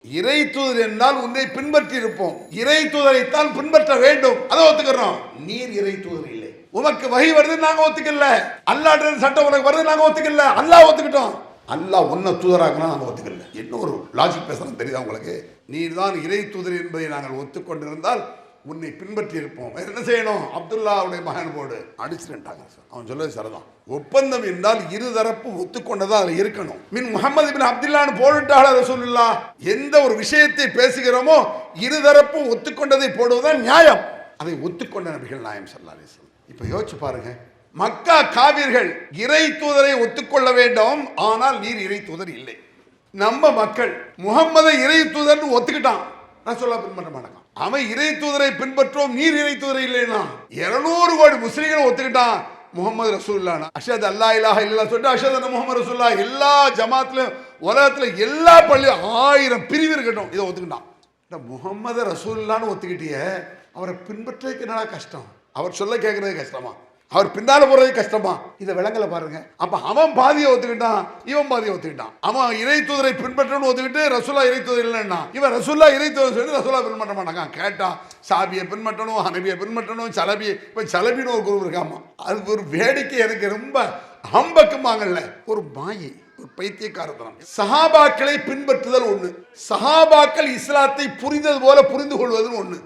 இறை தூதர் என்றால் உன்னை பின்பற்றி இருப்போம். இறை தூதரைத்தான் பின்பற்ற வேண்டும். அதை ஒத்துக்கிறோம். நீர் இறை தூதர் இல்லை. உனக்கு வகை வருது நாங்க ஒத்துக்கல. அல்லாஹ்ட்ட சட்டம் உனக்கு வருது நாங்க ஒத்துக்கல. அல்லாஹ் ஒத்துக்கிட்டோம். அல்லாஹ் உன்னை தூதராக்கணும் நாங்க ஒத்துக்கல. என்ன ஒரு லாஜிக் பேசணும் தெரியுதா உங்களுக்கு? நீர் தான் இறை தூதர் என்பதை நாங்கள் ஒத்துக்கொண்டிருந்தால் உன்னை பின்பற்றி இருப்போம். என்ன செய்யணும்? அப்துல்லாவுடைய மகன் போடு அடிச்சுட்டாங்க. அவன் சொல்றது சரிதான். ஒப்பந்தம் என்றால் இருதரப்பு ஒத்துக்கொண்டதா அதில் இருக்கணும். மின் முஹம்மது பின் அப்துல்லான்னு போட்டுட்டால ரசூலுல்லாஹ். எந்த ஒரு விஷயத்தை பேசுகிறோமோ இருதரப்பும் ஒத்துக்கொண்டதை போடுவதுதான் நியாயம். அதை ஒத்துக்கொண்ட நபிகள் நாயகம் ஸல்லல்லாஹு அலைஹி வஸல்லம். இப்ப யோசிச்சு பாருங்க, மக்கா காவிர்கள் இறை தூதரை ஒத்துக்கொள்ள வேண்டும், ஆனால் நீர் இறை தூதர் இல்லை. நம்ம மக்கள் முகம்மதை இறை தூதர்னு ஒத்துக்கிட்டான், ரசூலுல்லாஹ் பின்பற்ற மாட்டாங்க. அவன் இறை தூதரை பின்பற்றுவோம், நீர் இறை தூதரை இல்லைன்னா 200 கோடி முஸ்லிம்களை ஒத்துக்கிட்டான் முகமது ரசூலுல்லாஹ். அஷ்ஹது அல்லா இலாஹ இல்லல்லாஹ் சொல்லிட்டு அஷ்ஹது அன்ன முஹம்மது ரசூலுல்லாஹ். எல்லா ஜமாத்லயும் உலகத்துல எல்லா பள்ளியும் 1000 பிரிவு இருக்கட்டும், இதை ஒத்துக்கிட்டான். முகமது ரசூலுல்லாஹ்னு ஒத்துக்கிட்டிய, அவரை பின்பற்றதுக்கு என்னடா கஷ்டம்? அவர் சொல்ல கேட்கறது கஷ்டமா? அவர் பின்னால போறது கஷ்டமா? இதை விளங்கல பாருங்க. அப்ப அவன் பாதியை ஒத்துக்கிட்டான், இவன் பாதியை ஒத்துக்கிட்டான். அவன் இறை தூதரை பின்பற்றணும் ஒத்துக்கிட்டு ரசூலா இறை தூதர் இல்லைன்னா, இவன் ரசூல்லா இறை தூதர் சொல்லி ரசூலா பின்பற்ற மாட்டாங்க. கேட்டான், சாபியை பின்பற்றணும், ஹனபியை பின்பற்றணும், சலபியை. இப்ப சலபின்னு ஒரு குரூப் இருக்காமா, அது ஒரு வேடிக்கை. எனக்கு ரொம்ப ஹம்பக்குமாங்கல்ல, ஒரு மாயை, ஒரு பைத்தியக்காரத்தனம். சஹாபாக்களை பின்பற்றுதல் ஒண்ணு, சஹாபாக்கள் இஸ்லாத்தை புரிந்தது போல புரிந்து கொள்வது ஒண்ணு.